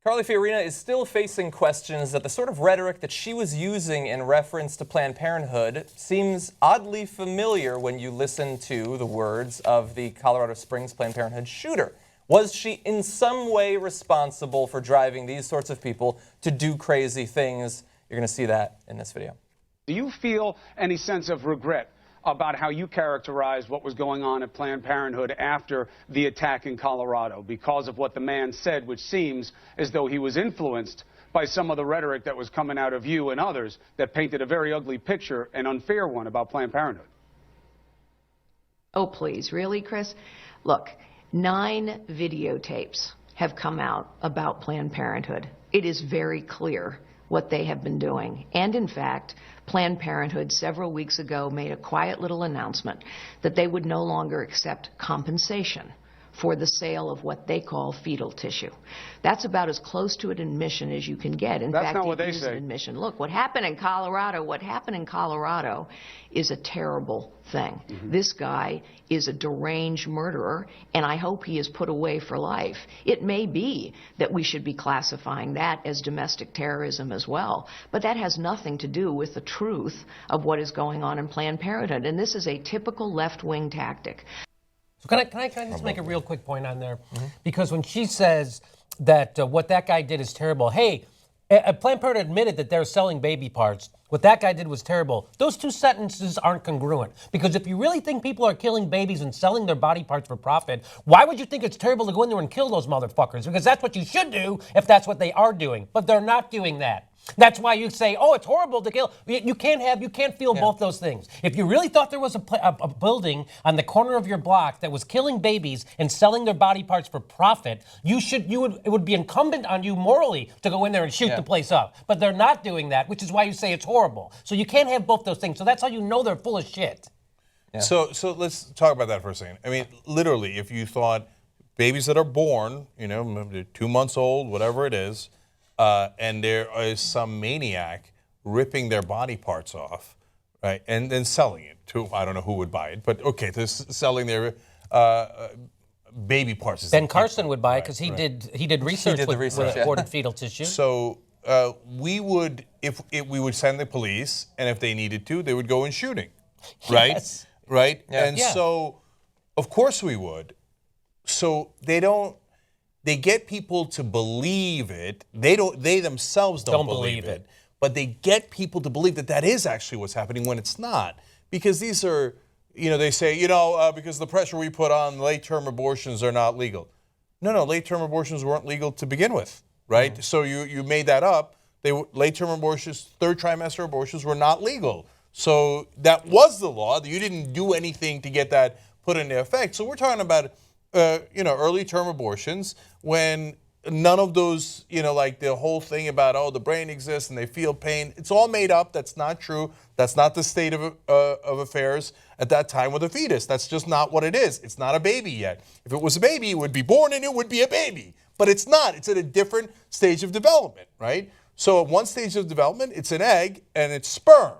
Carly Fiorina is still facing questions that the sort of rhetoric that she was using in reference to Planned Parenthood seems oddly familiar when you listen to the words of the Colorado Springs Planned Parenthood shooter. Was she in some way responsible for driving these sorts of people to do crazy things? You're going to see that in this video. Do you feel any sense of regret about how you characterized what was going on at Planned Parenthood after the attack in Colorado because of what the man said, which seems as though he was influenced by some of the rhetoric that was coming out of you and others that painted a very ugly picture, an unfair one, about Planned Parenthood? Oh, please. Really, Chris? Look, 9 videotapes have come out about Planned Parenthood. It is very clear what they have been doing. And in fact, Planned Parenthood several weeks ago made a quiet little announcement that they would no longer accept compensation for the sale of what they call fetal tissue. That's about as close to an admission as you can get. In fact, not what they say. An admission. Look, what happened in Colorado is a terrible thing. This guy is a deranged murderer, and I hope he is put away for life. It may be that we should be classifying that as domestic terrorism as well, but that has nothing to do with the truth of what is going on in Planned Parenthood, and this is a typical left-wing tactic. So can I just make a real quick point on there? Because when she says that what that guy did is terrible, hey, Planned Parenthood admitted that they're selling baby parts. What that guy did was terrible. Those two sentences aren't congruent. Because if you really think people are killing babies and selling their body parts for profit, why would you think it's terrible to go in there and kill those motherfuckers? Because that's what you should do if that's what they are doing. But they're not doing that. That's why you say, oh, it's horrible to kill. You can't feel both those things. If you really thought there was a building on the corner of your block that was killing babies and selling their body parts for profit, it would be incumbent on you morally to go in there and shoot the place up. But they're not doing that, which is why you say it's horrible. So you can't have both those things. So that's how you know they're full of shit. Yeah. So let's talk about that for a second. I mean, literally, if you thought babies that are born, they're 2 months old, whatever it is, and there is some maniac ripping their body parts off, right, and then selling it to, I don't know who would buy it, but okay, they're selling their baby parts. Ben Carson would buy it because he did research with aborted fetal tissue. So we would send the police, and if they needed to, they would go in shooting, right? Yes. Right? Yeah. So, of course we would. So they get people to believe it. They themselves don't believe it. But they get people to believe that is actually what's happening when it's not. Because these are, they say, because the pressure we put on late-term abortions are not legal. No, late-term abortions weren't legal to begin with, right? Mm-hmm. So you made that up. Late-term abortions, third trimester abortions were not legal. So that was the law. You didn't do anything to get that put into effect. So we're talking about early-term abortions when none of those, like the whole thing about, the brain exists and they feel pain, it's all made up. That's not true. That's not the state of affairs at that time with a fetus. That's just not what it is. It's not a baby yet. If it was a baby, it would be born and it would be a baby. But it's not. It's at a different stage of development, right? So at one stage of development, it's an egg and it's sperm.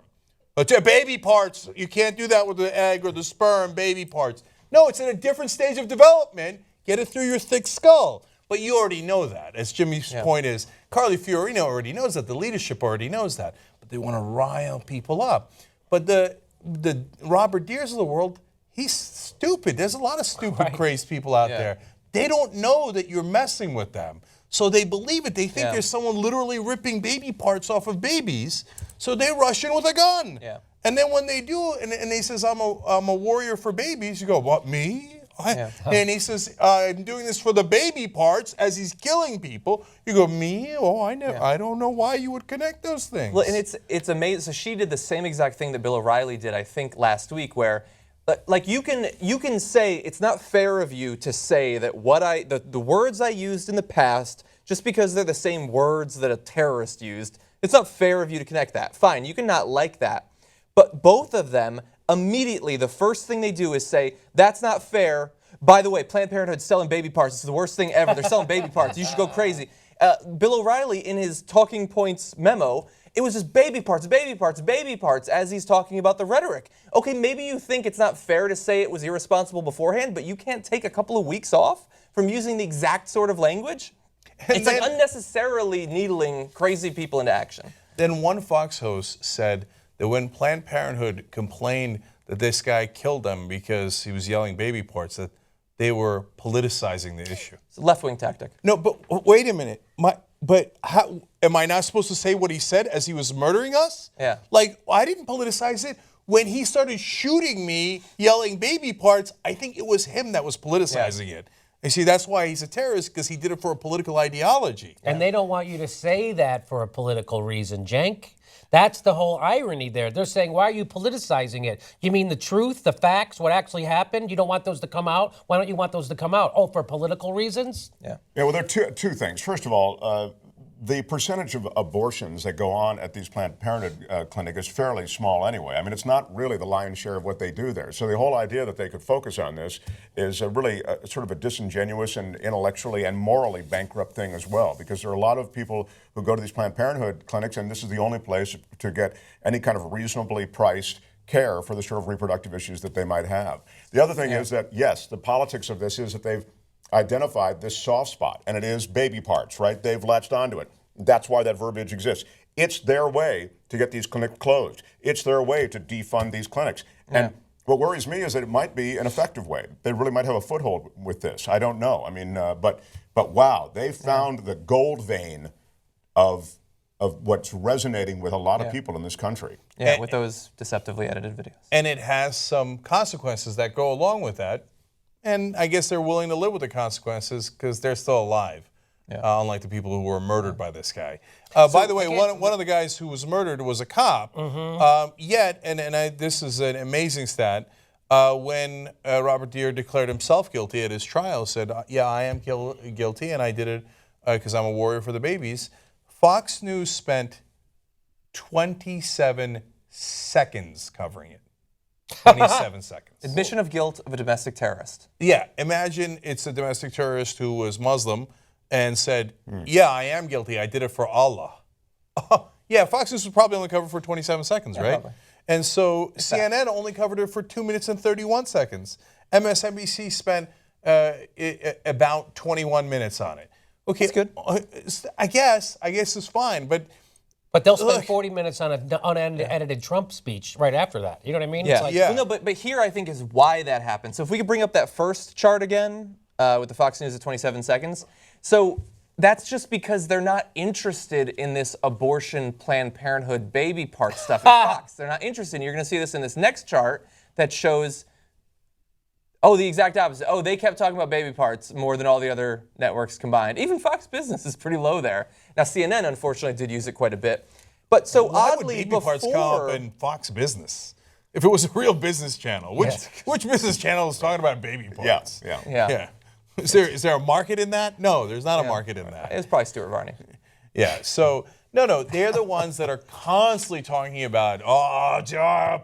But baby parts, you can't do that with the egg or the sperm, baby parts. No, it's in a different stage of development. Get it through your thick skull. But you already know that. As Jimmy's point is, Carly Fiorina already knows that. The leadership already knows that. But they want to rile people up. But the Robert Deers of the world, he's stupid. There's a lot of stupid, crazed people out there. They don't know that you're messing with them. So they believe it. They think there's someone literally ripping baby parts off of babies. So they rush in with a gun. Yeah. And then when they do, and he says, I'm a warrior for babies, you go, what, me? And he says, I'm doing this for the baby parts as he's killing people. You go, me? Oh, I don't know why you would connect those things. Well, and it's amazing. So she did the same exact thing that Bill O'Reilly did, I think, last week, where you can say it's not fair of you to say that the words I used in the past, just because they're the same words that a terrorist used, it's not fair of you to connect that. Fine, you can not like that. But both of them, immediately, the first thing they do is say, that's not fair. By the way, Planned Parenthood's selling baby parts. It's the worst thing ever. They're selling baby parts. You should go crazy. Bill O'Reilly, in his talking points memo, it was just baby parts, baby parts, baby parts, as he's talking about the rhetoric. Okay, maybe you think it's not fair to say it was irresponsible beforehand, but you can't take a couple of weeks off from using the exact sort of language? It's like unnecessarily needling crazy people into action. Then one Fox host said that when Planned Parenthood complained that this guy killed them because he was yelling baby parts, that they were politicizing the issue. It's a left-wing tactic. No, but wait a minute. But how am I not supposed to say what he said as he was murdering us? Yeah. Like, I didn't politicize it. When he started shooting me, yelling baby parts, I think it was him that was politicizing it. You see, that's why he's a terrorist, because he did it for a political ideology. And they don't want you to say that for a political reason, Cenk. That's the whole irony there. They're saying, why are you politicizing it? You mean the truth, the facts, what actually happened? You don't want those to come out? Why don't you want those to come out? Oh, for political reasons? Yeah, well, there are two things. First of all, the percentage of abortions that go on at these Planned Parenthood clinic is fairly small anyway. I mean, it's not really the lion's share of what they do there. So the whole idea that they could focus on this is really sort of a disingenuous and intellectually and morally bankrupt thing as well, because there are a lot of people who go to these Planned Parenthood clinics, and this is the only place to get any kind of reasonably priced care for the sort of reproductive issues that they might have. The other thing is that, yes, the politics of this is that they've identified this soft spot, and it is baby parts, right? They've latched onto it. That's why that verbiage exists. It's their way to get these clinics closed. It's their way to defund these clinics. And what worries me is that it might be an effective way. They really might have a foothold with this. I don't know. I mean, but wow, they found the gold vein of what's resonating with a lot of people in this country. Yeah, with those deceptively edited videos. And it has some consequences that go along with that. And I guess they're willing to live with the consequences because they're still alive, unlike the people who were murdered by this guy. By the way, one of the guys who was murdered was a cop. This is an amazing stat. When Robert Deere declared himself guilty at his trial, said, yeah, I am guilty, and I did it because I'm a warrior for the babies. Fox News spent 27 seconds covering it. 27 seconds. Admission of guilt of a domestic terrorist. Yeah, imagine it's a domestic terrorist who was Muslim and said, yeah, I am guilty. I did it for Allah. Yeah, Fox News was probably only covered for 27 seconds, right? Probably. And so CNN only covered it for 2 minutes and 31 seconds. MSNBC spent about 21 minutes on it. Okay, that's good. I guess it's fine, but they'll spend 40 minutes on an unedited Trump speech right after that. You know what I mean? Yeah. It's like, Well, no, but here I think is why that happened. So if we could bring up that first chart again with the Fox News at 27 seconds. So that's just because they're not interested in this abortion, Planned Parenthood, baby part stuff at Fox. They're not interested. You're going to see this in this next chart that shows, the exact opposite. They kept talking about baby parts more than all the other networks combined. Even Fox Business is pretty low there. Now, CNN, unfortunately, did use it quite a bit. But so why oddly, would baby parts come up in Fox Business? If it was a real business channel, which business channel is talking about baby parts? Yeah. Is there a market in that? No, there's not a market in that. It was probably Stuart Varney. Yeah. So no, they're the ones that are constantly talking about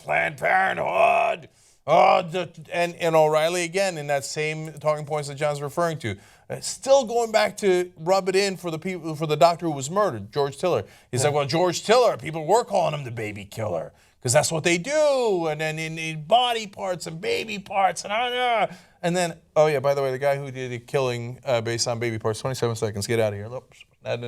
Planned Parenthood. And O'Reilly again in that same talking points that John's referring to, still going back to rub it in for the people, for the doctor who was murdered, George Tiller. He's like, well, George Tiller, people were calling him the baby killer because that's what they do, and then in need body parts and baby parts and then by the way, the guy who did the killing based on baby parts, 27 seconds, get out of here. Oops, that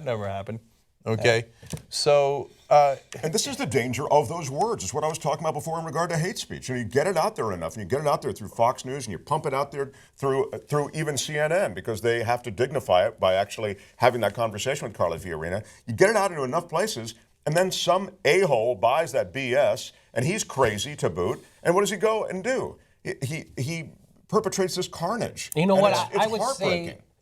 never happened. Okay, so. And this is the danger of those words. It's what I was talking about before in regard to hate speech. You get it out there enough, and you get it out there through Fox News, and you pump it out there through even CNN, because they have to dignify it by actually having that conversation with Carly Fiorina. You get it out into enough places, and then some a-hole buys that BS, and he's crazy to boot. And what does he go and do? He perpetrates this carnage. You know what? It's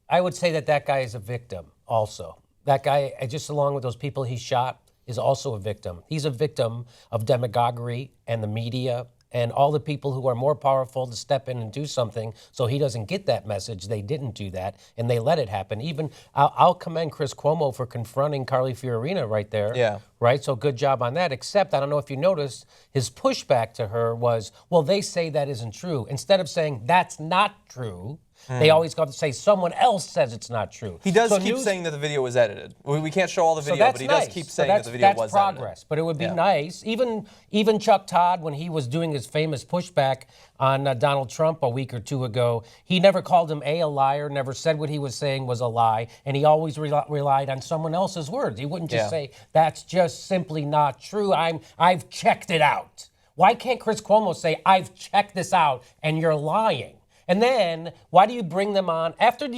I would say that guy is a victim also. That guy, just along with those people he shot, is also a victim. He's a victim of demagoguery and the media and all the people who are more powerful to step in and do something so he doesn't get that message. They didn't do that, and they let it happen. Even, I'll commend Chris Cuomo for confronting Carly Fiorina right there. Yeah. Right? So good job on that, except, I don't know if you noticed, his pushback to her was, well, they say that isn't true. Instead of saying, that's not true, They always got to say someone else says it's not true. He does keep saying that the video was edited. We can't show all the video, but he does keep saying that the video was progress. edited. But it would be nice. Even Chuck Todd, when he was doing his famous pushback on Donald Trump a week or two ago, he never called him a liar, never said what he was saying was a lie, and he always relied on someone else's words. He wouldn't just say, that's just simply not true. I've checked it out. Why can't Chris Cuomo say, I've checked this out and you're lying? And then why do you bring them on after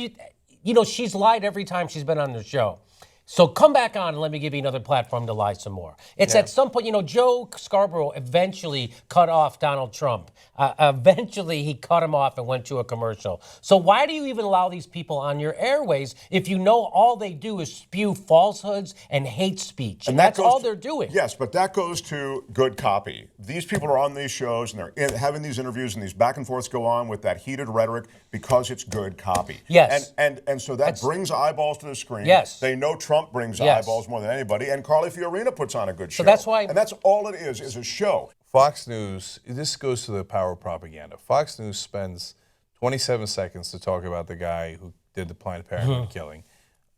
she's lied every time she's been on the show. So come back on and let me give you another platform to lie some more. It's at some point, Joe Scarborough eventually cut off Donald Trump. Eventually, he cut him off and went to a commercial. So why do you even allow these people on your airways if you know all they do is spew falsehoods and hate speech? And that's all they're doing. Yes, but that goes to good copy. These people are on these shows and they're having these interviews and these back and forths go on with that heated rhetoric because it's good copy. Yes. And so that brings eyeballs to the screen. Yes. They know Trump brings eyeballs more than anybody, and Carly Fiorina puts on a good show. So that's why, and that's all it is a show. Fox News, this goes to the power of propaganda. Fox News spends 27 seconds to talk about the guy who did the Planned Parenthood killing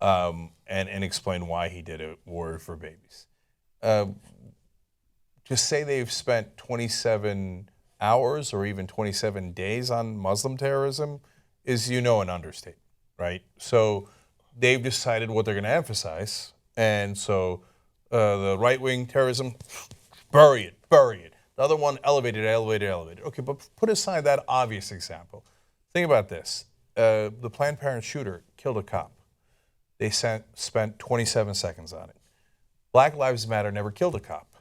and explain why he did it, Warrior for Babies. Just say they've spent 27 hours or even 27 days on Muslim terrorism is, an understatement, right? So they've decided what they're going to emphasize. And so the right-wing terrorism, bury it. The other one, elevated. Okay, but put aside that obvious example. Think about this. The Planned Parenthood shooter killed a cop. They spent 27 seconds on it. Black Lives Matter never killed a cop.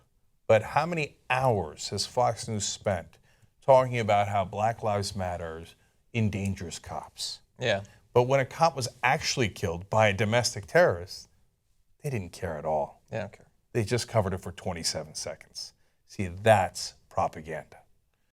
But how many hours has Fox News spent talking about how Black Lives Matter endangers cops? Yeah. But when a cop was actually killed by a domestic terrorist, they didn't care at all. Yeah, okay. They just covered it for 27 seconds. See, that's propaganda.